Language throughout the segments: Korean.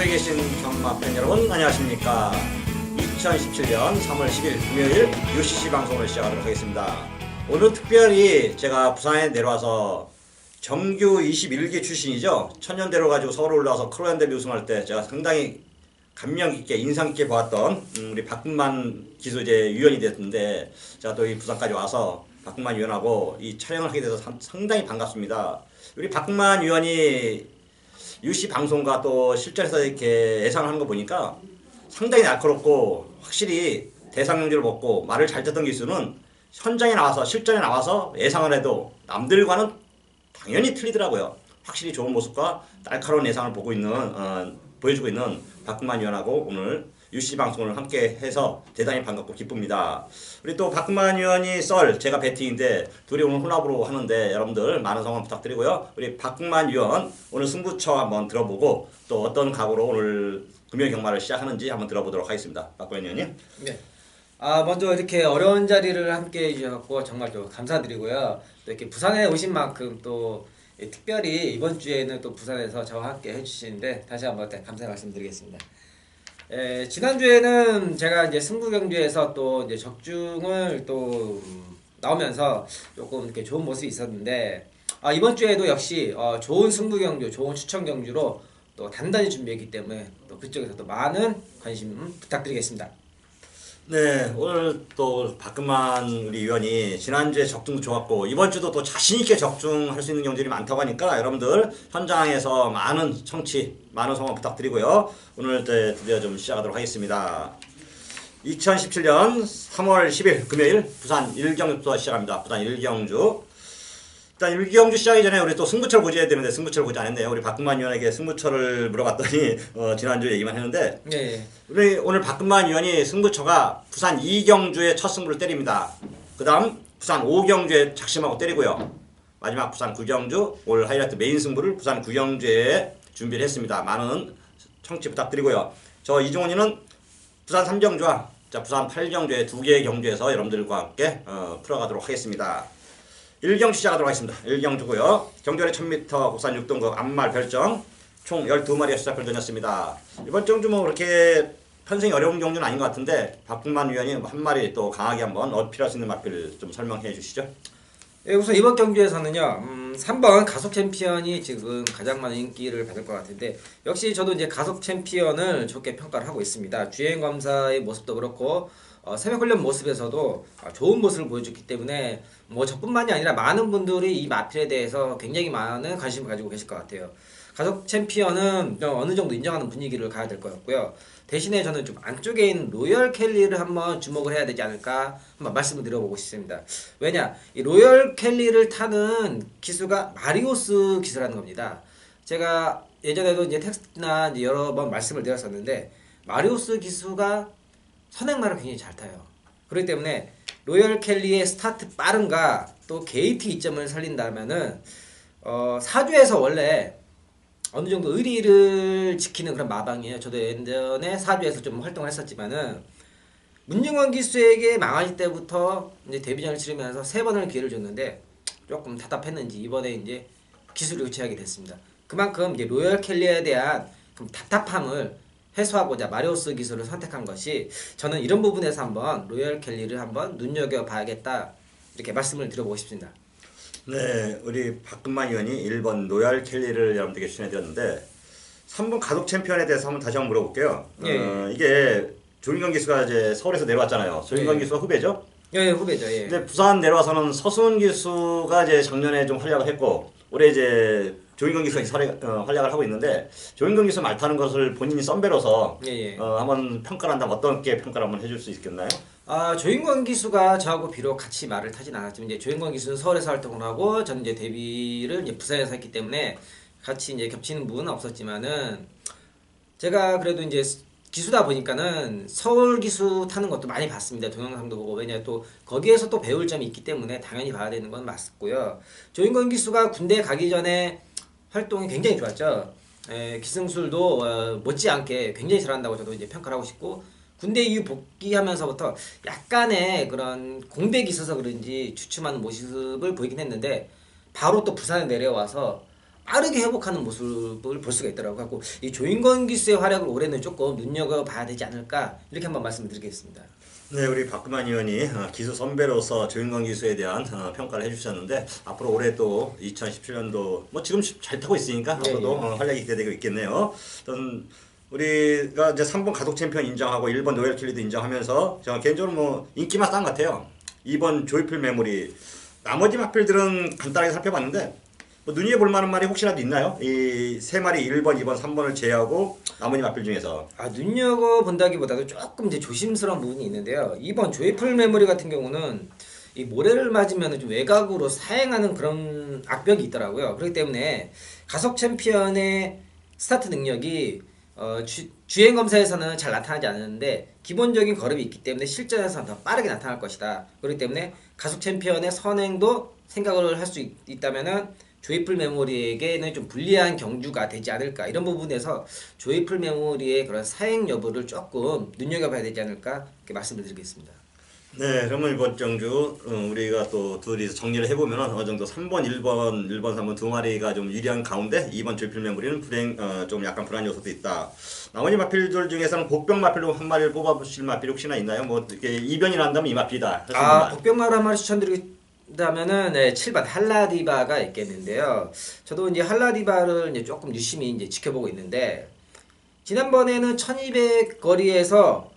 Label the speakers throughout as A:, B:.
A: 부산에 계신 경마팬 여러분 안녕하십니까. 2017년 3월 10일 금요일 UCC 방송을 시작하도록 하겠습니다. 오늘 특별히 제가 부산에 내려와서 정규 21기 출신이죠. 천년대로 가지고 서울 올라와서 크로얀 대비 우승할 때 제가 상당히 감명 깊게 인상 깊게 보았던 우리 박근만 기수제 위원이 됐는데, 제가 또 이 부산까지 와서 박근만 위원하고 이 촬영을 하게 돼서 상당히 반갑습니다. 우리 박근만 위원이 UC 방송과 또 실전에서 이렇게 예상을 하는 거 보니까 상당히 날카롭고, 확실히 대상용지를 먹고 말을 잘 듣던 기수는 현장에 나와서 실전에 나와서 예상을 해도 남들과는 당연히 틀리더라고요. 확실히 좋은 모습과 날카로운 예상을 보여주고 있는 박근만 위원하고 오늘 UC 방송을 함께 해서 대단히 반갑고 기쁩니다. 우리 또 박근만 위원이 제가 배팅인데 둘이 오늘 혼합으로 하는데 여러분들 많은 성원 부탁드리고요. 우리 박근만 위원 오늘 승부처 한번 들어보고 또 어떤 각오로 오늘 금요일 경마를 시작하는지 한번 들어보도록 하겠습니다. 박근만 위원님.
B: 네. 먼저 이렇게 어려운 자리를 함께 해주셔서 정말 좀 감사드리고요. 또 이렇게 부산에 오신 만큼 또 특별히 이번 주에는 또 부산에서 저와 함께 해주시는데 다시 한번 감사의 말씀드리겠습니다. 지난주에는 제가 이제 승부 경주에서 또 이제 적중을 또 나오면서 조금 이렇게 좋은 모습이 있었는데, 이번 주에도 역시 좋은 승부 경주, 좋은 추천 경주로 또 단단히 준비했기 때문에 또 그쪽에서 또 많은 관심 부탁드리겠습니다.
A: 네, 오늘 또 박근만 우리 위원이 지난주에 적중도 좋았고 이번 주도 또 자신있게 적중할 수 있는 경들이 많다고 하니까 여러분들 현장에서 많은 청취, 많은 성원 부탁드리고요. 오늘 드디어 좀 시작하도록 하겠습니다. 2017년 3월 10일 금요일 부산 1경주부터 시작합니다. 부산 1경주. 일단 1경주 시작하기 전에 우리 또 승부처를 보셔야 되는데 승부처를 보지 않았네요. 우리 박근만 위원에게 승부처를 물어봤더니 지난주에 얘기만 했는데,
B: 네.
A: 우리 오늘 박근만 위원이 승부처가 부산 2경주에 첫 승부를 때립니다. 그 다음 부산 5경주에 작심하고 때리고요. 마지막 부산 9경주 올 하이라이트 메인 승부를 부산 9경주에 준비를 했습니다. 많은 청취 부탁드리고요. 저 이종훈이는 부산 3경주와 부산 8경주의 두 개의 경주에서 여러분들과 함께 풀어가도록 하겠습니다. 1경주 시작하도록 하겠습니다. 1경주고요. 경주원의 1000m 국산 6등급 암말 별정 총 12마리의 수작을 던졌습니다. 이번 경주 뭐 그렇게 편승이 어려운 경주는 아닌 것 같은데 박근만 위원이 한 마리 또 강하게 한번 어필할 수 있는 맛을 좀 설명해 주시죠.
B: 네, 우선 이번 경주에서는요, 3번 가속 챔피언이 지금 가장 많은 인기를 받을 것 같은데, 역시 저도 이제 가속 챔피언을 좋게 평가를 하고 있습니다. 주행 검사의 모습도 그렇고 새벽 훈련 모습에서도 좋은 모습을 보여줬기 때문에 뭐 저뿐만이 아니라 많은 분들이 이 마필에 대해서 굉장히 많은 관심을 가지고 계실 것 같아요. 가속 챔피언은 좀 어느 정도 인정하는 분위기를 가야 될 것 같고요. 대신에 저는 좀 안쪽에 있는 로열 켈리를 한번 주목을 해야 되지 않을까 한번 말씀을 드려보고 싶습니다. 왜냐, 이 로열 켈리를 타는 기수가 마리오스 기수라는 겁니다. 제가 예전에도 이제 텍스트나 이제 여러 번 말씀을 드렸었는데, 마리오스 기수가 선행마를 굉장히 잘 타요. 그렇기 때문에 로열 켈리의 스타트 빠른가 또 게이트 이점을 살린다면은 사주에서 원래 어느 정도 의리를 지키는 그런 마방이에요. 저도 예전에 사주에서 좀 활동을 했었지만은 문중원 기수에게 망할 때부터 이제 데뷔전을 치르면서 3번을 기회를 줬는데 조금 답답했는지 이번에 이제 기수를 교체하게 됐습니다. 그만큼 이제 로열 켈리에 대한 답답함을 해소하고자 마리오스 기술을 선택한 것이, 저는 이런 부분에서 한번 로열 켈리를 한번 눈여겨봐야겠다 이렇게 말씀을 드려보고 싶습니다.
A: 네, 우리 박근만 위원이 1번 로열 켈리를 여러분들께 추천해드렸는데 3번 가속 챔피언에 대해서 한번 다시 한번 물어볼게요. 이게 조인건 기수가 이제 서울에서 내려왔잖아요. 조인건 기수가 후배죠?
B: 예, 후배죠. 예.
A: 근데 부산 내려와서는 서수은 기수가 이제 작년에 좀 활약을 했고 올해 이제 조인건 기수가 활약을 하고 있는데, 조인건 기수 말 타는 것을 본인이 썬배로서 한번 평가를 한다면 어떻게 평가를 한번 해줄 수 있겠나요?
B: 조인권 기수가 저하고 비록 같이 말을 타진 않았지만 이제 조인권 기수는 서울에서 활동을 하고 저는 이제 데뷔를 이제 부산에서 했기 때문에 같이 이제 겹치는 부분은 없었지만은, 제가 그래도 이제 기수다 보니까는 서울 기수 타는 것도 많이 봤습니다. 동영상도 보고. 왜냐 또 거기에서 또 배울 점이 있기 때문에 당연히 봐야 되는 건 맞고요. 조인권 기수가 군대 가기 전에 활동이 굉장히 좋았죠. 기승술도 못지않게 굉장히 잘한다고 저도 이제 평가를 하고 싶고, 군대 이후 복귀하면서부터 약간의 그런 공백이 있어서 그런지 주춤하는 모습을 보이긴 했는데, 바로 또 부산에 내려와서 빠르게 회복하는 모습을 볼 수가 있더라고요. 갖고 이 조인권 기수의 활약을 올해는 조금 눈여겨봐야 되지 않을까 이렇게 한번 말씀을 드리겠습니다.
A: 네, 우리 박금환 의원이 기수 선배로서 조인권 기수에 대한 평가를 해주셨는데 앞으로 올해 또 2017년도 뭐 지금 잘 타고 있으니까
B: 예,
A: 앞으로도 활약이 기대되고 있겠네요. 어떤 우리가 이제 3번 가속 챔피언 인정하고 1번 노엘 킬리도 인정하면서 제가 개인적으로 뭐 인기만 싼 것 같아요. 2번 조이필 메모리, 나머지 마필들은 간단하게 살펴봤는데 뭐 눈에 볼 만한 말이 혹시라도 있나요? 이 세 마리 1번, 2번, 3번을 제외하고 나머지 마필 중에서.
B: 눈여겨 본다기보다도 조금 이제 조심스러운 부분이 있는데요. 이번 조이풀 메모리 같은 경우는 이 모래를 맞으면 좀 외곽으로 사행하는 그런 악벽이 있더라고요. 그렇기 때문에 가속 챔피언의 스타트 능력이 주행 검사에서는 잘 나타나지 않는데 기본적인 거름이 있기 때문에 실전에서는 더 빠르게 나타날 것이다. 그렇기 때문에 가속 챔피언의 선행도 생각을 할 수 있다면은 조이풀 메모리에게는 좀 불리한 경주가 되지 않을까, 이런 부분에서 조이풀 메모리의 그런 사행 여부를 조금 눈여겨봐야 되지 않을까 이렇게 말씀을 드리겠습니다.
A: 네, 그러면 이번 경주 우리가 또 둘이서 정리를 해보면 어느 정도 3번, 1번, 3번 두 마리가 좀 유리한 가운데 2번 조이필 메모리는 좀 약간 불안 요소도 있다. 나머지 마필들 중에서는 복병 마필로 한 마리를 뽑아보실 마필 혹시나 있나요? 뭐 이렇게 이변이 난다면 이 마필이다.
B: 복병마루 한 마리 추천드리다면은 7번 할라디바가 있겠는데요. 저도 이제 할라디바를 이제 조금 유심히 이제 지켜보고 있는데 지난번에는 1200 거리에서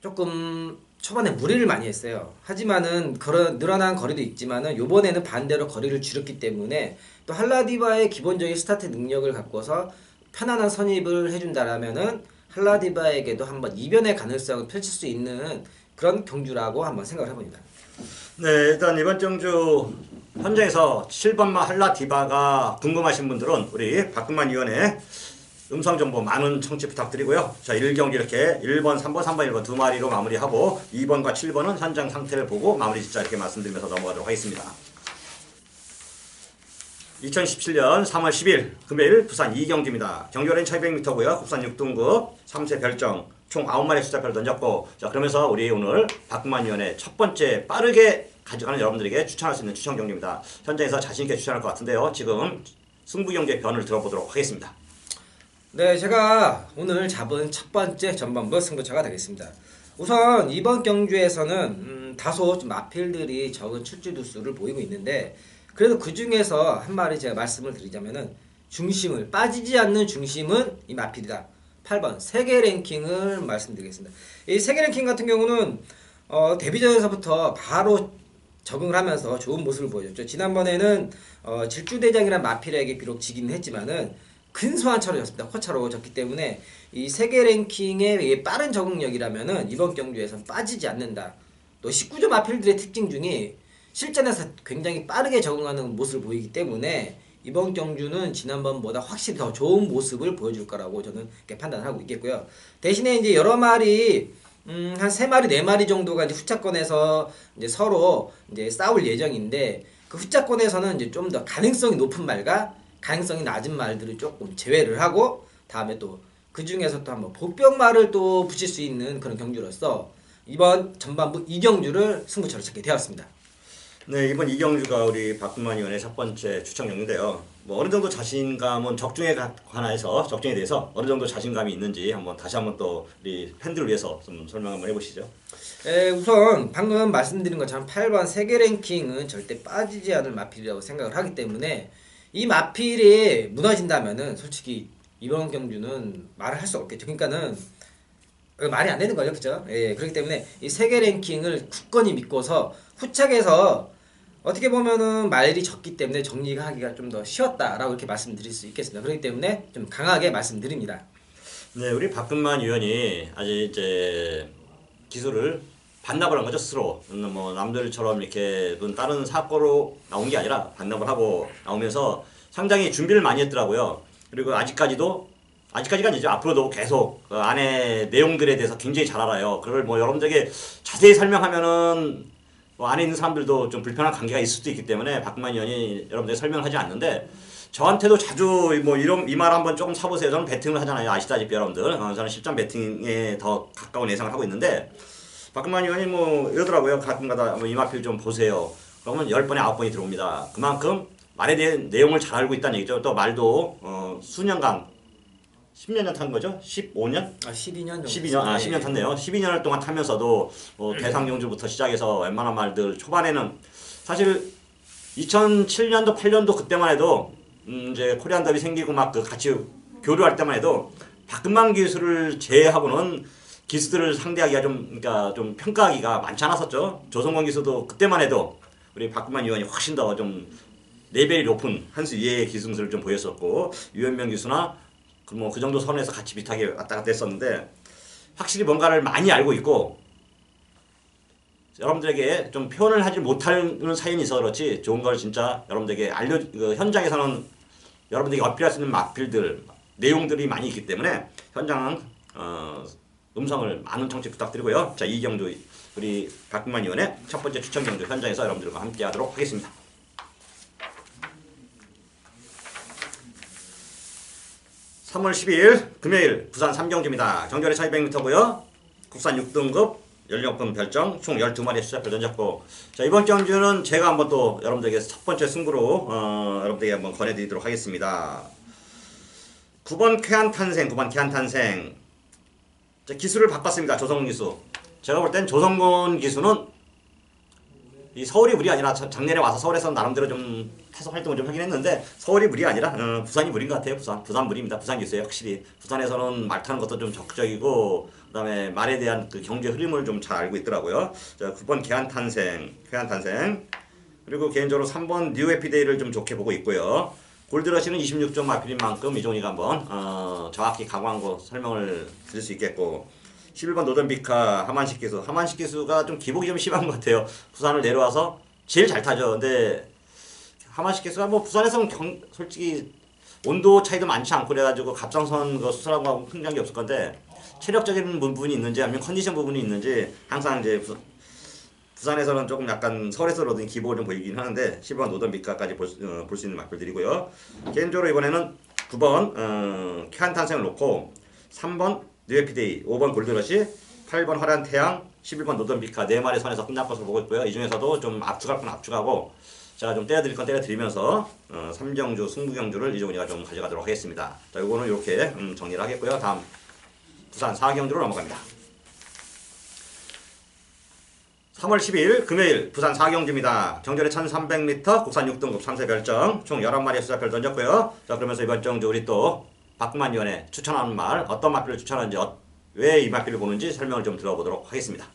B: 조금 초반에 무리를 많이 했어요. 하지만은 그런 늘어난 거리도 있지만은 요번에는 반대로 거리를 줄였기 때문에 또 할라디바의 기본적인 스타트 능력을 갖고서 편안한 선입을 해준다라면은 할라디바에게도 한번 이변의 가능성을 펼칠 수 있는 그런 경주라고 한번 생각을 해봅니다.
A: 네, 일단 이번 경주 현장에서 7번마 할라디바가 궁금하신 분들은 우리 박근만 위원의 음성정보 많은 청취 부탁드리고요. 자, 1경기 이렇게 1번, 3번, 3번, 1번 두 마리로 마무리하고 2번과 7번은 현장 상태를 보고 마무리 짓자 이렇게 말씀드리면서 넘어가도록 하겠습니다. 2017년 3월 10일 금요일 부산 2경기입니다. 경기거리는 1200m고요. 국산 6등급 3세 별정 총 9마리 숫자표를 던졌고, 자, 그러면서 우리 오늘 박근만 위원의 첫 번째 빠르게 가져가는 여러분들에게 추천할 수 있는 추천 경기입니다. 현장에서 자신있게 추천할 것 같은데요. 지금 승부 경기의 변을 들어보도록 하겠습니다.
B: 네, 제가 오늘 잡은 첫 번째 전반부 승부처가 되겠습니다. 우선 이번 경주에서는 다소 좀 마필들이 적은 출주두 수를 보이고 있는데, 그래도 그 중에서 한 마리 제가 말씀을 드리자면은 중심을 빠지지 않는 중심은 이 마필이다. 8번 세계 랭킹을 말씀드리겠습니다. 이 세계 랭킹 같은 경우는 데뷔전에서부터 바로 적응을 하면서 좋은 모습을 보여줬죠. 지난번에는 질주대장이란 마필에게 비록 지기는 했지만은 근소한 차로 졌습니다. 허차로 졌기 때문에 이 세계 랭킹의 빠른 적응력이라면은 이번 경주에서는 빠지지 않는다. 또 19조 마필들의 특징 중에 실전에서 굉장히 빠르게 적응하는 모습을 보이기 때문에 이번 경주는 지난번보다 확실히 더 좋은 모습을 보여줄 거라고 저는 이렇게 판단하고 있겠고요. 대신에 이제 여러 마리 한 3마리, 4마리 정도가 이제 후차권에서 이제 서로 이제 싸울 예정인데, 그 후차권에서는 이제 좀 더 가능성이 높은 말과 가능성이 낮은 말들을 조금 제외를 하고, 다음에 또 그 중에서 또 한번 복병말을 또 붙일 수 있는 그런 경주로서 이번 전반부 2경주를 승부처로 찾게 되었습니다.
A: 네, 이번 이경주가 우리 박근만 의원의 첫 번째 추천 경기인데요. 뭐 어느 정도 자신감은 적중에 관해서 적중에 대해서 어느 정도 자신감이 있는지 한번 다시 한번 또 우리 팬들을 위해서 좀 설명 한번 해보시죠.
B: 우선 방금 말씀드린 것처럼 8번 세계 랭킹은 절대 빠지지 않을 마필이라고 생각을 하기 때문에 이 마필이 무너진다면은 솔직히 이번 경주는 말을 할 수 없겠죠. 그러니까는 말이 안 되는 거죠, 그죠? 예, 그렇기 때문에 이 세계 랭킹을 굳건히 믿고서 후착에서 어떻게 보면은 말이 적기 때문에 정리가 하기가 좀 더 쉬웠다라고 이렇게 말씀드릴 수 있겠습니다. 그렇기 때문에 좀 강하게 말씀드립니다.
A: 네, 우리 박근만 의원이 아직 이제 기술을 반납을 한 거죠, 스스로. 뭐 남들처럼 이렇게 다른 사고로 나온 게 아니라 반납을 하고 나오면서 상당히 준비를 많이 했더라고요. 그리고 아직까지가 아니죠. 앞으로도 계속 그 안에 내용들에 대해서 굉장히 잘 알아요. 그걸 뭐 여러분들에게 자세히 설명하면은 뭐 안에 있는 사람들도 좀 불편한 관계가 있을 수도 있기 때문에 박근만 의원이 여러분들에게 설명을 하지 않는데, 저한테도 자주 뭐 이 말 한번 조금 사보세요. 저는 배팅을 하잖아요. 아시다시피 여러분들. 저는 실전 배팅에 더 가까운 예상을 하고 있는데, 박근만 의원이 뭐 이러더라고요. 가끔가다 뭐 이마필 좀 보세요. 그러면 10번에 9번이 들어옵니다. 그만큼 말에 대한 내용을 잘 알고 있다는 얘기죠. 또 말도 수년간 10몇 년 탄 거죠? 15년?
B: 12년 정도.
A: 12년, 10년 탔네요. 12년을 동안 타면서도 대상경주부터 시작해서 웬만한 말들 초반에는 사실 2007년도 8년도 그때만 해도 이제 코리안 더비 생기고 막 그 같이 교류할 때만 해도 박근만 기수를 제외하고는 기수들을 상대하기가 그러니까 좀 평가하기가 많지 않았었죠. 조성권 기수도 그때만 해도 우리 박근만 위원이 훨씬 더 좀 레벨이 높은 한 수 이하의 기승들을 좀 보였었고 유현명 기수나 그 정도 선에서 같이 비슷하게 왔다 갔다 했었는데 확실히 뭔가를 많이 알고 있고 여러분들에게 좀 표현을 하지 못하는 사연이 있어서 그렇지 좋은 걸 진짜 여러분들에게 현장에서는 여러분들에게 어필할 수 있는 막필들 내용들이 많이 있기 때문에 현장 음성을 많은 청취 부탁드리고요. 자, 이 경주 우리 박근만 의원의 첫 번째 추천 경주 현장에서 여러분들과 함께 하도록 하겠습니다. (3월 12일) 금요일 부산 3경주입니다. 정결이 1200m고요. 국산 6등급 연령급 별정 총 12마리의 수자표 던졌고 자 이번 경주는 제가 한번 또 여러분들에게 첫 번째 승부로 여러분들에게 한번 권해드리도록 하겠습니다. 9번 쾌한탄생 9번 쾌한탄생 자, 기수를 바꿨습니다. 조성근 기수 제가 볼 땐 조성근 기수는 이 서울이 물이 아니라 작년에 와서 서울에서 나름대로 좀 해서 활동을 좀 하긴 했는데 서울이 물이 아니라 부산이 물인 것 같아요. 부산 물입니다. 부산 기수예요. 확실히 부산에서는 말 타는 것도 좀 적극적이고 그다음에 말에 대한 그 경제 흐름을 좀 잘 알고 있더라고요. 자 9번 쾌한탄생 그리고 개인적으로 3번 뉴해피데이를 좀 좋게 보고 있고요. 골드러시는 26점 마필인 만큼 이종이가 한번 정확히 각오한 거 설명을 드릴 수 있겠고 11번 노던비카 하만식 기수가 좀 기복이 좀 심한 것 같아요. 부산을 내려와서 제일 잘 타죠. 근데 하만식 기수가 뭐 부산에서는 솔직히 온도 차이도 많지 않고 그래가지고 갑상선 그 수술하고 하고 큰 관계 없을 건데 체력적인 부분이 있는지 아니면 컨디션 부분이 있는지 항상 이제 부산에서는 조금 약간 서울에서로든 기복을 좀 보이긴 하는데 10번 노던비카까지 볼 수 있는 막걸들이고요. 개인적으로 이번에는 9번 쾌한탄생을 놓고 3번 뉴해피데이, 5번 골드러시, 8번 화려한 태양, 11번 노던비카 4마리 선에서 끝날 것으로 보고 있고요. 이 중에서도 좀 압축할 건 압축하고 제가 좀 떼어드릴 건 떼어드리면서 3경주, 승부경주를 이종훈이가 좀 가져가도록 하겠습니다. 자, 요거는 이렇게 정리를 하겠고요. 다음 부산 4경주로 넘어갑니다. 3월 12일 금요일 부산 4경주입니다. 정절에 1300m 국산 6등급 3세 별정 총 11마리의 수자표를 던졌고요. 자, 그러면서 이번 경주 우리 또 박근만 위원회 추천하는 말 어떤 마필을 추천하는지 왜 이 마필을 보는지 설명을 좀 들어보도록 하겠습니다.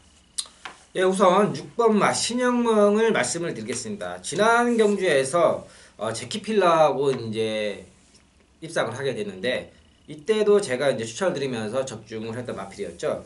B: 예, 우선 6번 신영명을 말씀을 드리겠습니다. 지난 경주에서 제키필라하고 이제 입상을 하게 됐는데 이때도 제가 이제 추천을 드리면서 적중을 했던 마필이었죠.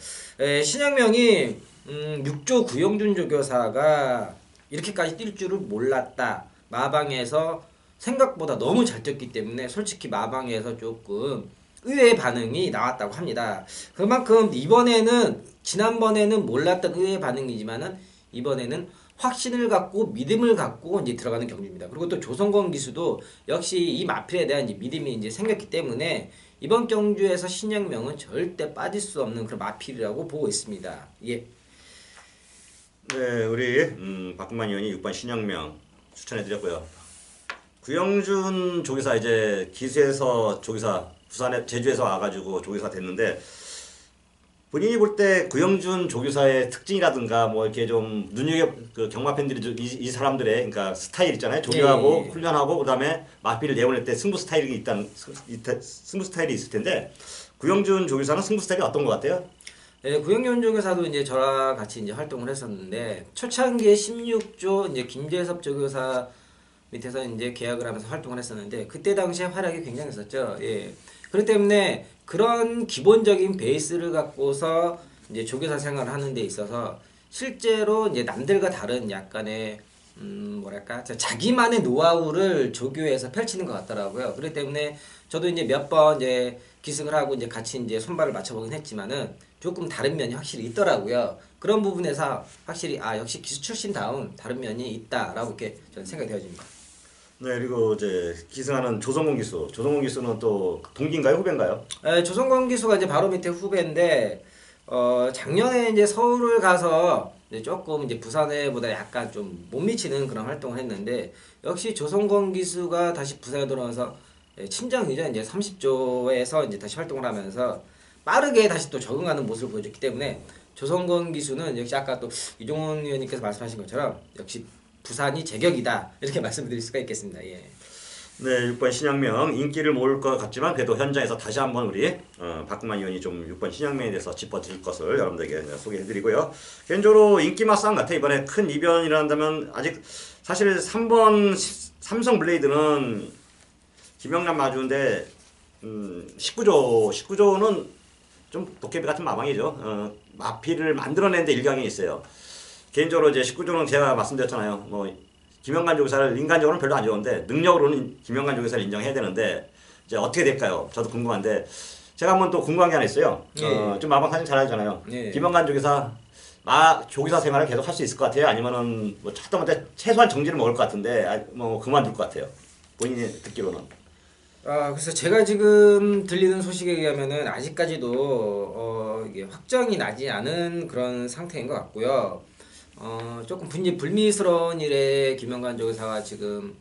B: 신영명이 6조 구영준 조교사가 이렇게까지 뛸 줄을 몰랐다. 마방에서 생각보다 너무 잘 뛰었기 때문에 솔직히 마방에서 조금 의외의 반응이 나왔다고 합니다. 그만큼 이번에는 지난번에는 몰랐던 의외의 반응이지만은 이번에는 확신을 갖고 믿음을 갖고 이제 들어가는 경주입니다. 그리고 또 조성권 기수도 역시 이 마필에 대한 이제 믿음이 이제 생겼기 때문에 이번 경주에서 신영명은 절대 빠질 수 없는 그런 마필이라고 보고 있습니다. 예.
A: 네, 우리 박근만 의원이 6번 신영명 추천해드렸고요. 구영준 조교사 이제 기수에서 조교사 부산에 제주에서 와가지고 조교사 됐는데 본인이 볼 때 구영준 조교사의 특징이라든가 뭐 이렇게 좀 눈여겨 그 경마 팬들이 이 사람들의 그러니까 스타일 있잖아요. 조교하고
B: 예.
A: 훈련하고 그다음에 마필을 내보낼 때 승부 스타일이 승부 스타일이 있을 텐데 구영준 조교사는 승부 스타일이 어떤 것 같아요?
B: 네, 구영준 조교사도 이제 저랑 같이 이제 활동을 했었는데 초창기에 16조 이제 김재섭 조교사 밑에서 이제 계약을 하면서 활동을 했었는데 그때 당시에 활약이 굉장했었죠. 예. 그렇기 때문에 그런 기본적인 베이스를 갖고서 이제 조교사 생활을 하는 데 있어서 실제로 이제 남들과 다른 약간의 뭐랄까 자기만의 노하우를 조교에서 펼치는 것 같더라고요. 그렇기 때문에 저도 이제 몇 번 이제 기승을 하고 이제 같이 이제 손발을 맞춰보긴 했지만은 조금 다른 면이 확실히 있더라고요. 그런 부분에서 확실히 역시 기수 출신다운 다른 면이 있다라고 이렇게 저는 생각이 되어집니다.
A: 네, 그리고 이제 기승하는 조성권 기수는 또 동기인가요, 후배인가요?
B: 조성권 기수가 이제 바로 밑에 후배인데 작년에 이제 서울을 가서 이제 조금 이제 부산에보다 약간 좀 못 미치는 그런 활동을 했는데 역시 조성건 기수가 다시 부산에 돌아와서 친정 이제 30조에서 이제 다시 활동을 하면서 빠르게 다시 또 적응하는 모습을 보여줬기 때문에 조성건 기수는 역시 아까 또 이종훈 의원님께서 말씀하신 것처럼 역시 부산이 제격이다 이렇게 말씀드릴 수가 있겠습니다. 예.
A: 네, 6번 신양명 인기를 모을 것 같지만 그래도 현장에서 다시 한번 우리 박근만 의원이 좀 6번 신양명에 대해서 짚어드릴 것을 여러분들에게 소개해드리고요. 개인적으로 인기만 싸움 같아. 이번에 큰 이변이란다면 아직 사실 3번 삼성 블레이드는 김영남 마주인데 19조는 좀 도깨비 같은 마방이죠. 마피를 만들어내는데 일경이 있어요. 개인적으로 이제 19조는 제가 말씀드렸잖아요. 뭐 김영관 조교사를 인간적으로는 별로 안 좋은데 능력으로는 김영관 조교사를 인정해야 되는데 이제 어떻게 될까요? 저도 궁금한데 제가 한번 또 궁금한 게 하나 있어요. 좀 마방 사진 잘 알잖아요. 김영관 조교사 조교사 생활을 계속 할 수 있을 것 같아요? 아니면은 뭐 하다못해 최소한 정지를 먹을 것 같은데 뭐 그만둘 것 같아요. 본인이 듣기로는.
B: 그래서 제가 지금 들리는 소식에 의하면은 아직까지도 이게 확정이 나지 않은 그런 상태인 것 같고요. 조금 불미스러운 일에 김영관 조교사가 지금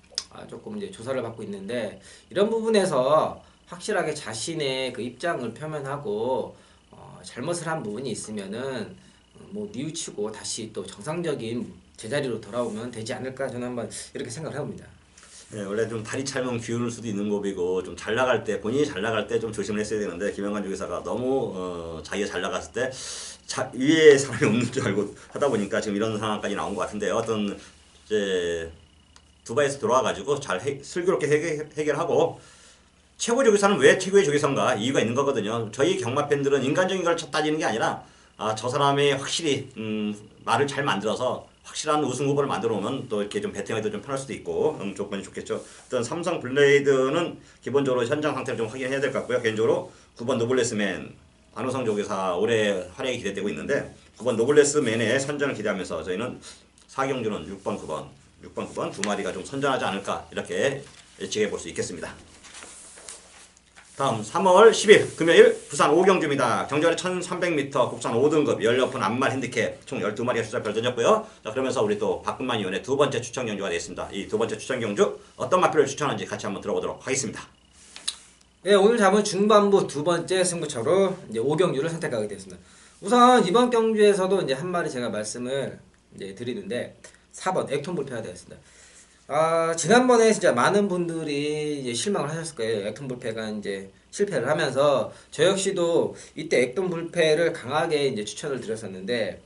B: 조금 이제 조사를 받고 있는데 이런 부분에서 확실하게 자신의 그 입장을 표현하고 잘못을 한 부분이 있으면은 뭐 뉘우치고 다시 또 정상적인 제자리로 돌아오면 되지 않을까 저는 한번 이렇게 생각을 해봅니다.
A: 네, 원래 좀 다리 찰면 기울을 수도 있는 법이고 좀 잘 나갈 때 본인이 잘 나갈 때 좀 조심을 했어야 되는데 김영관 조교사가 너무 자기가 잘 나갔을 때 위에 사람이 없는 줄 알고 하다 보니까 지금 이런 상황까지 나온 것 같은데 어떤 이제 두바이에서 돌아와가지고 잘 슬기롭게 해결하고 최고 조교사는 왜 최고의 조교사인가 이유가 있는 거거든요. 저희 경마 팬들은 인간적인 걸 따지는 게 아니라 저 사람이 확실히 말을 잘 만들어서 확실한 우승 후보를 만들어 놓으면 또 이렇게 좀 배팅해도 좀 편할 수도 있고 조건이 좋겠죠. 일단 삼성 블레이드는 기본적으로 현장 상태를 좀 확인해야 될 것 같고요. 개인적으로 9번 노블레스맨 안호성 조교사 올해 활약이 기대되고 있는데 9번 노블레스맨의 선전을 기대하면서 저희는 4경주는 6번, 9번 두 마리가 좀 선전하지 않을까 이렇게 예측해 볼 수 있겠습니다. 다음 3월 10일 금요일 부산 5경주입니다. 경주아래 1300m 국산 5등급 16분 암말 핸디캡 총 12마리가 출사표를 던졌고요. 자, 그러면서 우리 또 박근만 의원의 두 번째 추천 경주가 되겠습니다. 이 두 번째 추천 경주 어떤 마표를 추천하는지 같이 한번 들어보도록 하겠습니다.
B: 네, 오늘 잡은 중반부 두 번째 승부처로 이제 5경주를 선택하게 됐습니다. 우선 이번 경주에서도 이제 한 마리 제가 말씀을 이제 드리는데 4번 액톤볼페가 되었습니다. 지난번에 진짜 많은 분들이 이제 실망을 하셨을 거예요. 액톤볼페가 이제 실패를 하면서 저 역시도 이때 액톤볼페를 강하게 이제 추천을 드렸었는데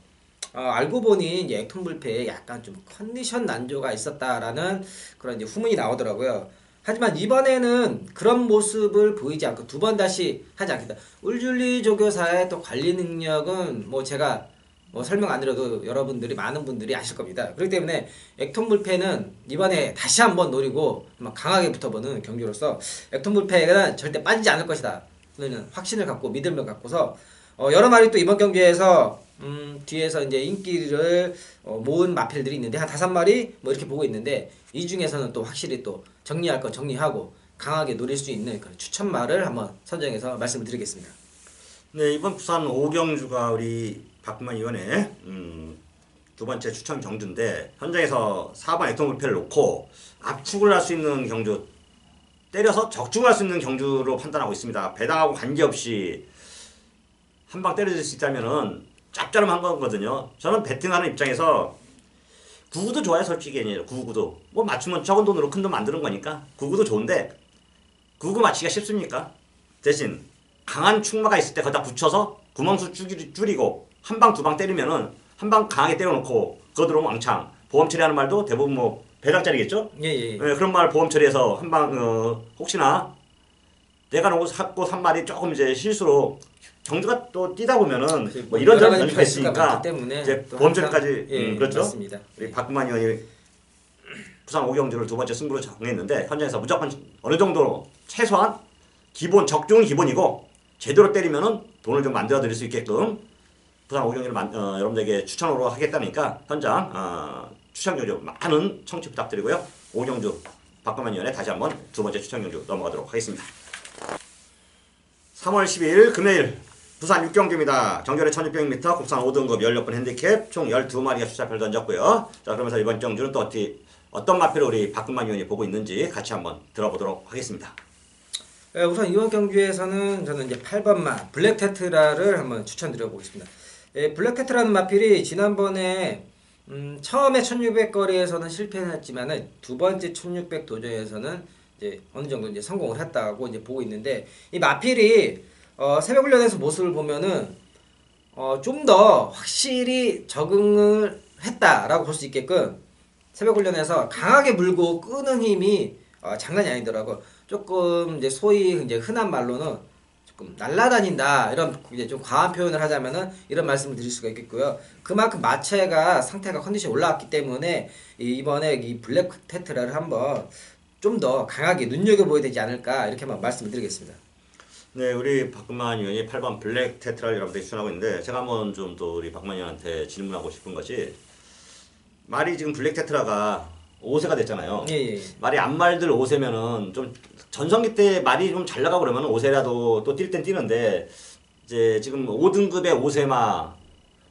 B: 알고 보니 이제 액톤볼페에 약간 좀 컨디션 난조가 있었다라는 그런 이제 후문이 나오더라고요. 하지만 이번에는 그런 모습을 보이지 않고 두 번 다시 하지 않겠다. 울줄리 조교사의 또 관리 능력은 뭐 제가 뭐 설명 안 드려도 여러분들이 많은 분들이 아실 겁니다. 그렇기 때문에 액톤불패는 이번에 다시 한번 노리고 강하게 붙어보는 경기로서 액톤불패는 절대 빠지지 않을 것이다. 저는 확신을 갖고 믿음을 갖고서 여러 마리 또 이번 경기에서 뒤에서 이제 인기를 모은 마필들이 있는데 한 5마리 뭐 이렇게 보고 있는데 이 중에서는 또 확실히 또 정리할 건 정리하고 강하게 노릴 수 있는 그런 추천말을 한번 선정해서 말씀을 드리겠습니다.
A: 네, 이번 부산 5경주가 우리 박근만 의원의 두 번째 추천 경주인데 현장에서 4번 액톤불패를 놓고 압축을 할 수 있는 경주 때려서 적중할 수 있는 경주로 판단하고 있습니다. 배당하고 관계없이 한 방 때려줄 수 있다면은 짭짤한 거거든요. 저는 배팅하는 입장에서 9구도 좋아요. 솔직히 9구도 뭐 맞추면 적은 돈으로 큰 돈 만드는 거니까 9구도 좋은데 9구 맞히기가 쉽습니까? 대신 강한 축마가 있을 때 거기다 붙여서 구멍수 줄이고 한 방 두 방 때리면은 한 방 강하게 때려놓고 그거 들어오면 왕창 보험 처리하는 말도 대부분 뭐 배당짜리겠죠?
B: 예.
A: 그런 말 보험 처리해서 한 방 혹시나 내가 놓고 샀고 산 말이 조금 이제 실수로 경주가 또 뛰다 보면은 뭐 이런저런 변수가 있으니까 이제 보험 처리까지 그렇죠?
B: 맞습니다.
A: 우리 박근만 의원이 부산 5경주를 두 번째 승부로 정했는데 현장에서 무조건 어느 정도 최소한 기본 적중은 기본이고 제대로 때리면은 돈을 좀 만들어 드릴 수 있게끔 부산 5경주를 여러분들에게 추천으로 하겠다니까 현장 추천 경주 많은 청취 부탁드리고요. 5경주 박근만 의원의 다시 한번 두 번째 추천 경주 넘어가도록 하겠습니다. 3월 12일 금요일 부산 6경기입니다. 정결의 1600m 국산 5등급 16번 핸디캡 총 12마리가 출사표를 던졌고요. 자, 그러면서 이번 경주는 또 어떤 마필을 우리 박근만 위원이 보고 있는지 같이 한번 들어보도록 하겠습니다.
B: 네, 우선 이번 경주에서는 저는 이제 8번마 블랙 테트라를 한번 추천드려 보겠습니다. 예, 블랙 테트라는 마필이 지난번에 처음에 1600 거리에서는 실패했지만은 두 번째 1600 도전에서는 이제 어느 정도 이제 성공을 했다고 이제 보고 있는데, 이 마필이 새벽 훈련에서 모습을 보면은 좀 더 확실히 적응을 했다라고 볼 수 있게끔 새벽 훈련에서 강하게 물고 끄는 힘이 장난이 아니더라고. 조금 이제 소위 이제 흔한 말로는 조금 날라다닌다, 이런 이제 좀 과한 표현을 하자면은 이런 말씀을 드릴 수가 있겠고요. 그만큼 마체가 상태가 컨디션이 올라왔기 때문에 이번에 이 블랙 테트라를 한번 좀 더 강하게 눈여겨보아야 되지 않을까, 이렇게 한번 말씀을 드리겠습니다.
A: 네, 우리 박근만 의원이 8번 블랙 테트라를 여러분들이 추천하고 있는데, 제가 한번 좀 또 우리 박근만 의원한테 질문하고 싶은 것이, 말이 지금 블랙 테트라가 5세가 됐잖아요.
B: 예.
A: 말이 안 말들 5세면은 좀 전성기 때 말이 좀 잘 나가고 그러면 5세라도 또 뛸 땐 뛰는데, 이제 지금 5등급의 5세마,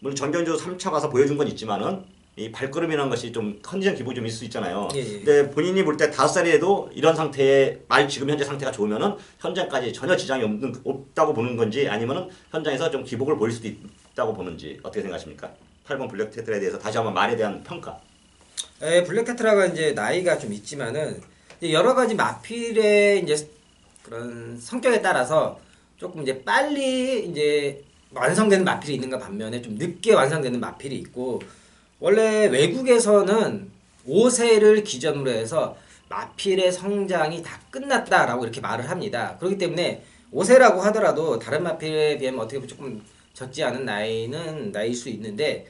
A: 물론 전견주 3차 가서 보여준 건 있지만은 이 발걸음이라는 것이 좀 컨디션 기복이 좀 있을 수 있잖아요.
B: 예.
A: 근데 본인이 볼 때 5살에도 이런 상태에 말 지금 현재 상태가 좋으면은 현장까지 전혀 지장이 없다고 보는 건지, 아니면은 현장에서 좀 기복을 보일 수도 있다고 보는지 어떻게 생각하십니까? 8번 블랙 테트라에 대해서 다시 한번 말에 대한 평가.
B: 블랙 테트라가 이제 나이가 좀 있지만은 이제 여러 가지 마필의 이제 그런 성격에 따라서 조금 이제 빨리 이제 완성되는 마필이 있는가 반면에 좀 늦게 완성되는 마필이 있고, 원래 외국에서는 5세를 기준으로 해서 마필의 성장이 다 끝났다라고 이렇게 말을 합니다. 그렇기 때문에 5세라고 하더라도 다른 마필에 비하면 어떻게 보면 조금 적지 않은 나이일 수 있는데,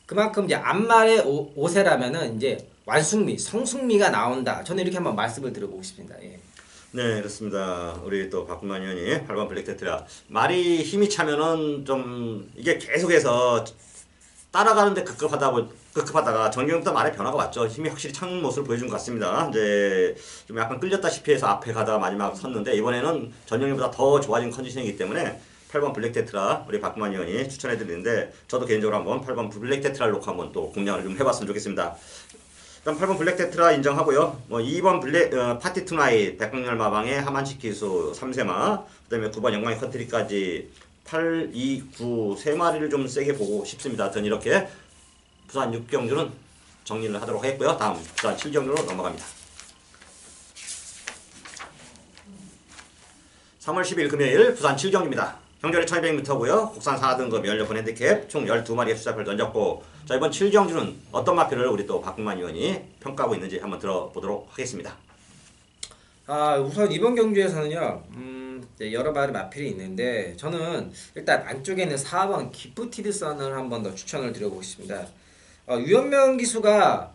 B: 그만큼 이제 앞말의 5세라면은 이제 완숙미, 성숙미가 나온다. 저는 이렇게 한번 말씀을 드려보고 싶습니다. 예.
A: 네, 그렇습니다. 우리 또 박근만 의원이 8번 블랙 테트라, 말이 힘이 차면은 좀 이게 계속해서 따라가는데 급급하다가 정경부터 말의 변화가 왔죠. 힘이 확실히 찬 모습을 보여준 것 같습니다. 이제 좀 약간 끌렸다시피 해서 앞에 가다가 마지막 섰는데, 이번에는 전경보다 더 좋아진 컨디션이기 때문에 8번 블랙 테트라 우리 박근만 의원이 추천해 드리는데, 저도 개인적으로 한번 8번 블랙 테트라를 놓고 한번 또 공략을 좀 해봤으면 좋겠습니다. 일단 8번 블랙 테트라 인정하고요. 2번 블랙 파티 투나잇 백광열 마방의 하만치 기수 3세마, 그다음에 9번 영광의 컨트리까지 8, 2, 9 3마리를 좀 세게 보고 싶습니다. 저는 이렇게 부산 6경주는 정리를 하도록 하겠고요. 다음 부산 7경주로 넘어갑니다. 3월 10일 금요일 부산 7경주입니다. 경주는 1200m고요. 국산 4등급 16번 핸디캡 총 12마리의 수자표를 던졌고, 자, 이번 7경주는 어떤 마필을 우리 또 박근만 의원이 평가하고 있는지 한번 들어보도록 하겠습니다.
B: 우선 이번 경주에서는요, 여러 마리 마필이 있는데, 저는 일단 안쪽에 있는 4번 기프티드 선을 한 번 더 추천을 드려보고 싶습니다. 유현명 기수가,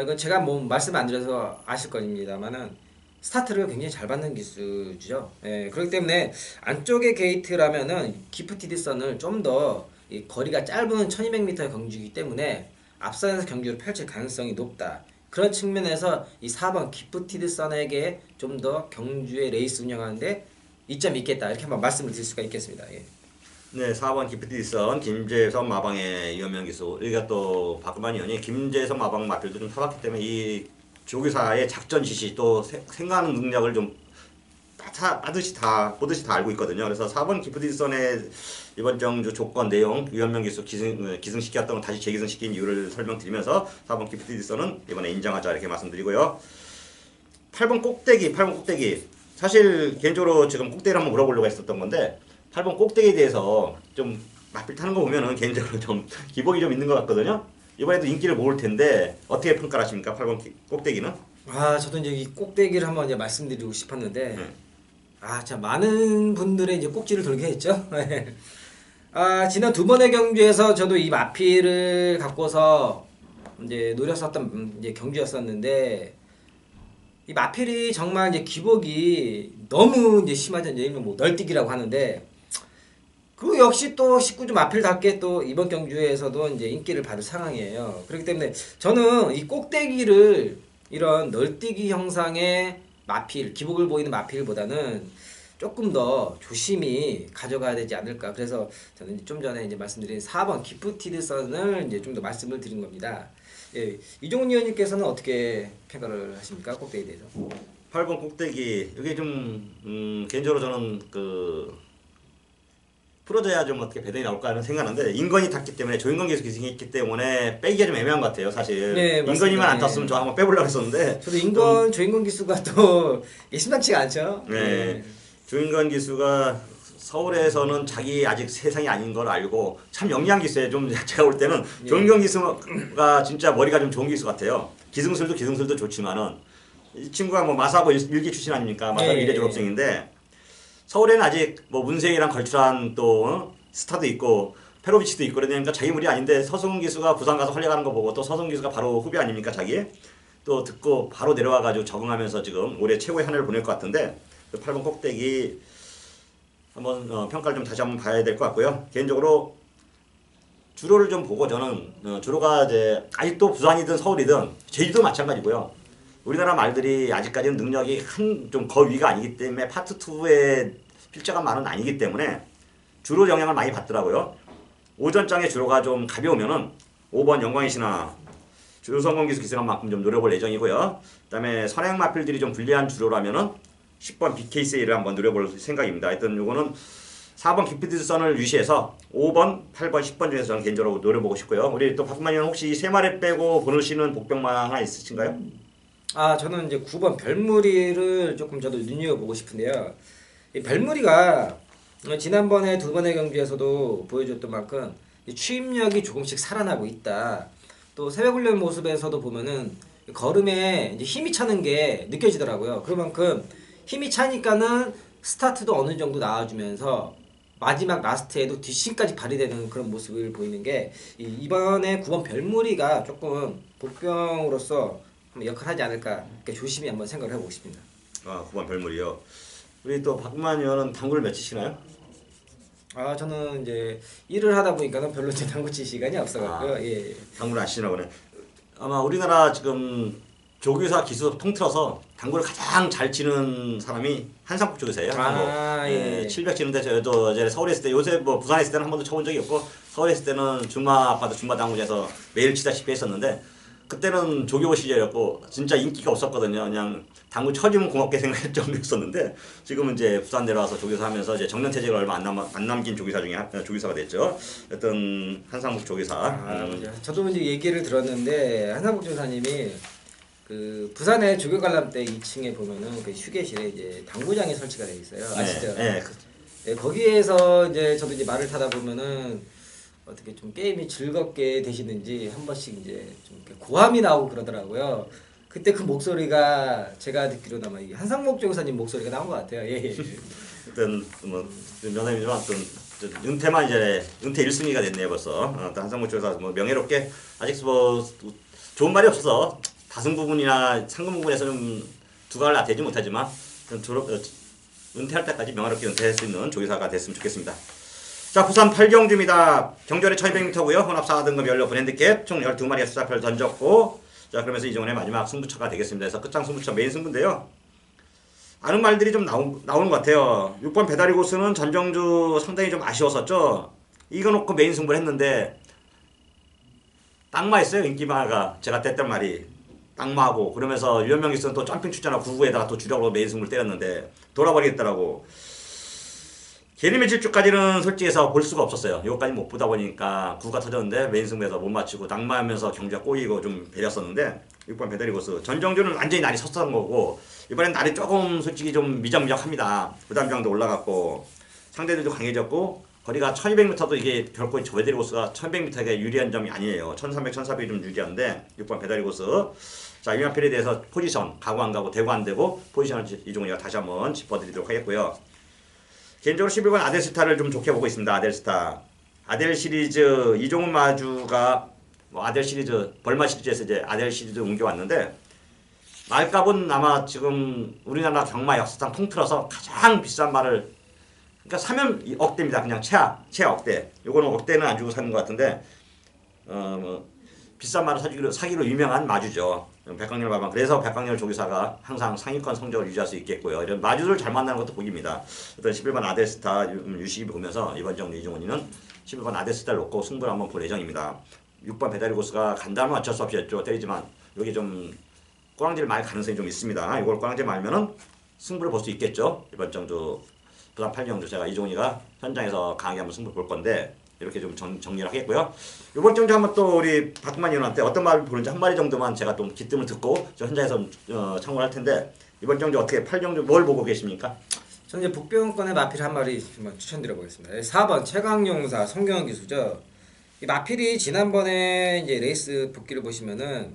B: 이건 제가 뭐 말씀 안 드려서 아실 겁니다만은, 스타트를 굉장히 잘 받는 기수죠. 예, 그렇기 때문에 안쪽의 게이트라면은 기프티드 선을 좀 더 거리가 짧은 1200m 경주이기 때문에 앞선에서 경주를 펼칠 가능성이 높다. 그런 측면에서 이 4번 기프티드 선에게 좀 더 경주의 레이스 운영하는데 이점이 있겠다, 이렇게 한번 말씀을 드릴 수가 있겠습니다. 예.
A: 네, 4번 기프티드 선 김재성 마방의 유현명 기수. 우리가 또 박근만 의원이 김재성 마방 마필도 좀 타봤기 때문에 이 조교사의 작전 지시 또 생각하는 능력을 좀 보듯이 다 알고 있거든요. 그래서 4번 기프티선의 이번 경주 조건 내용, 유현명 기수 기승시켰던 걸 다시 재기승시킨 이유를 설명드리면서 4번 기프티선은 이번에 인정하자, 이렇게 말씀드리고요. 8번 꼭대기. 사실 개인적으로 지금 꼭대기를 한번 물어보려고 했었던 건데, 8번 꼭대기에 대해서 좀 마필 타는 거 보면은 개인적으로 좀 기복이 좀 있는 것 같거든요. 이번에도 인기를 모을 텐데 어떻게 평가를 하십니까? 8번 꼭대기는?
B: 저도 이제 이 꼭대기를 한번 이제 말씀드리고 싶었는데, 참 많은 분들의 이제 꼭지를 돌게 했죠. 지난 두 번의 경주에서 저도 이 마필을 갖고서 이제 노렸었던 이제 경주였었는데, 이 마필이 정말 이제 기복이 너무 이제 심하죠. 이제 뭐 널뛰기라고 하는데, 그리고 역시 또 19주 마필답게 또 이번 경주에서도 이제 인기를 받을 상황이에요. 그렇기 때문에 저는 이 꼭대기를 이런 널뛰기 형상의 마필, 기복을 보이는 마필보다는 조금 더 조심히 가져가야 되지 않을까. 그래서 저는 좀 전에 이제 말씀드린 4번 기프티드 선을 이제 좀 더 말씀을 드린 겁니다. 예, 이종훈 위원님께서는 어떻게 평가를 하십니까? 꼭대기에 대해서.
A: 8번 꼭대기 이게 좀 개인적으로 저는 풀어져야 좀 어떻게 배당이 나올까 하는 생각하는데 인건이 탔기 때문에 조인건 기술이 있기 때문에 빼기가 좀 애매한 것 같아요 사실.
B: 네, 맞습니다.
A: 인건이만 안
B: 네.
A: 탔으면 저 한번 빼보려고 했었는데
B: 저도 인건 조인건 기수가 또 이게 심상치가 않죠.
A: 네. 조인건 기수가 서울에서는 자기 아직 세상이 아닌 걸 알고 참 영리한 기수예요. 좀 제가 볼 때는
B: 예.
A: 조인건 기수가 진짜 머리가 좀 좋은 기수 같아요. 기승술도 좋지만은 이 친구가 뭐 마사고 일기 출신 아닙니까? 마사고
B: 예.
A: 미래 졸업생인데 서울에는 아직 뭐 문세희랑 걸출한 또 스타도 있고 페로비치도 있고 그러니까 자기 물이 아닌데 서승훈 기수가 부산 가서 활약하는 거 보고 또 서승훈 기수가 바로 후배 아닙니까 자기? 또 듣고 바로 내려와가지고 적응하면서 지금 올해 최고의 한 해를 보낼 것 같은데 8번 꼭대기 한번 평가를 좀 다시 한번 봐야 될 것 같고요. 개인적으로 주로를 좀 보고 저는 주로가 이제 아직도 부산이든 서울이든 제주도 마찬가지고요. 우리나라 말들이 아직까지는 능력이 좀 거위가 아니기 때문에 파트 2의 필자가 아니기 때문에 주로 영향을 많이 받더라고요. 오전장의 주로가 좀 가벼우면은 5번 영광의 신화 조성건 기수 기승한만큼 좀 노려볼 예정이고요. 그다음에 선행 마필들이 좀 불리한 주로라면은 10번 BKC를 한번 노려볼 생각입니다. 하여튼 요거는 4번 기프티드 선을 유시해서 5번, 8번, 10번 중에서 저는 개인적으로 노려보고 싶고요. 우리 또 박근만 의원 혹시 세 마리 빼고 보내시는 복병만 하나 있으신가요?
B: 저는 이제 9번 별무리를 조금 저도 눈여겨보고 싶은데요. 이 별무리가 지난번에 두 번의 경기에서도 보여줬던 만큼 이 추임력이 조금씩 살아나고 있다. 또 새벽훈련 모습에서도 보면은 걸음에 이제 힘이 차는 게 느껴지더라고요. 그만큼 힘이 차니까는 스타트도 어느 정도 나와주면서 마지막 라스트에도 뒷심까지 발휘되는 그런 모습을 보이는 게 이번에 9번 별무리가 조금 복병으로서 한번 역할하지 않을까 이렇게 조심히 한번 생각을 해보고 싶습니다.
A: 9번 별물이요. 우리 또 박근만 의원은 당구를 몇 치시나요?
B: 저는 이제 일을 하다 보니까는 별로 제 당구 칠 시간이 없어가지고요. 예.
A: 당구를 안 치시나 보네. 아마 우리나라 지금 조교사 기수 통틀어서 당구를 가장 잘 치는 사람이 한상국 조교사예요.
B: 예.
A: 700 치는데 저도 이제 서울에 있을 때 요새 뭐 부산에 있을 때는 한 번도 쳐본 적이 없고 서울에 있을 때는 줌마 아빠도 줌마 당구에서 매일 치다시피 했었는데 그때는 조교 시절이었고 진짜 인기가 없었거든요. 그냥 당구 쳐주면 고맙게 생각할 정도였었는데 지금은 이제 부산 내려와서 조교사 하면서 이제 정년퇴직을 얼마 안 남긴 조교사 중에 조교사가 됐죠. 어떤 한상국 조교사.
B: 저도 이제 얘기를 들었는데 한상국 조교사님이 그 부산의 조교 관람 때 2층에 보면은 그 휴게실에 이제 당구장이 설치가 돼 있어요. 아시죠?
A: 네.
B: 네, 거기에서 이제 저도 이제 말을 타다 보면은 어떻게 좀 게임이 즐겁게 되시는지 한 번씩 이제 좀 이렇게 고함이 나오고 그러더라고요. 그때 그 목소리가 제가 듣기로는 아마 한상목 조교사님 목소리가 나온 것 같아요. 예.
A: 어떤 뭐 면허님이지만 어떤 은퇴만 이제 은퇴 1순위가 됐네요 벌써. 한상목 조교사 뭐 명예롭게 아직 뭐 좋은 말이 없어서 다승 부분이나 상금 부분에서는 두각을 나타내지 못하지만 은퇴할 때까지 명예롭게 은퇴할 수 있는 조교사가 됐으면 좋겠습니다. 자, 부산 8경주입니다. 경주열에 1200m고요. 혼합 4등급 연료 브랜드캡 총 12마리의 수자표를 던졌고 자, 그러면서 이종훈의 마지막 승부처가 되겠습니다. 그래서 끝장 승부처 메인 승부인데요. 아는 말들이 좀 나오는 것 같아요. 6번 배다리 고수는 전정주 상당히 좀 아쉬웠었죠. 이거 놓고 메인 승부를 했는데 땅마했어요. 인기마가 제가 뗐던 말이 땅마하고 그러면서 유현명 기수는 또 점핑 출전하고 9구에다가 또 주력으로 메인 승부를 때렸는데 돌아버리겠더라고. 개림의 질주까지는 솔직해서 볼 수가 없었어요. 이거까지 못 보다 보니까 9가 터졌는데 메인 승부에서 못 맞추고 낙마하면서 경주가 꼬이고 좀 배렸었는데 6번 배달이 고수 전정주는 완전히 날이 섰던 거고 이번엔 날이 조금 솔직히 좀 미적미적합니다. 부담장도 올라갔고 상대들도 강해졌고 거리가 1200m도 이게 결코 배달이 고수가 1100m가 유리한 점이 아니에요. 1300, 1400이 좀 유리한데 6번 배달이 고수 자 이만필에 대해서 포지션 가고 안 가고 되고 안 되고 포지션을 이종훈이가 다시 한번 짚어드리도록 하겠고요. 개인적으로 11번 아델스타를 좀 좋게 보고 있습니다. 아델스타. 아델 시리즈 이종훈 마주가 뭐 아델 시리즈 벌마 시리즈에서 이제 아델 시리즈 옮겨왔는데 말값은 아마 지금 우리나라 경마 역사상 통틀어서 가장 비싼 말을 그러니까 사면 억대입니다. 그냥 최하 억대. 요거는 억대는 안 주고 사는 것 같은데 뭐 비싼 말을 사기로 유명한 마주죠. 백강렬 마방. 그래서 백강렬 조기사가 항상 상위권 성적을 유지할 수 있겠고요. 이런 마주를 잘 만나는 것도 복입니다. 어떤 11번 아데스타 유식이 보면서 이번 정도 이종훈이는 11번 아데스타를 놓고 승부를 한번 볼 예정입니다. 6번 베다리고스가 간다면 어쩔 수 없이 했죠. 때리지만 여기 좀 꼬랑지를 말 가능성이 좀 있습니다. 이걸 꼬랑지 말면은 승부를 볼 수 있겠죠. 이번 정도 부산 8경주 제가 이종훈이가 현장에서 강하게 한번 승부 볼 건데 이렇게 좀 정리를 하겠고요. 이번 정도 한번 또 우리 박근만 의원한테 어떤 말을 보는지 한 마디 정도만 제가 좀 기뜸을 듣고 저 현장에서 참고를 할 텐데 이번 정도 어떻게 8경주 뭘 보고 계십니까?
B: 저는 이제 북병권의 마필 한 마리 한번 추천드려 보겠습니다. 4번 최강용사 송경원 기수죠. 이 마필이 지난번에 이제 레이스 복귀를 보시면은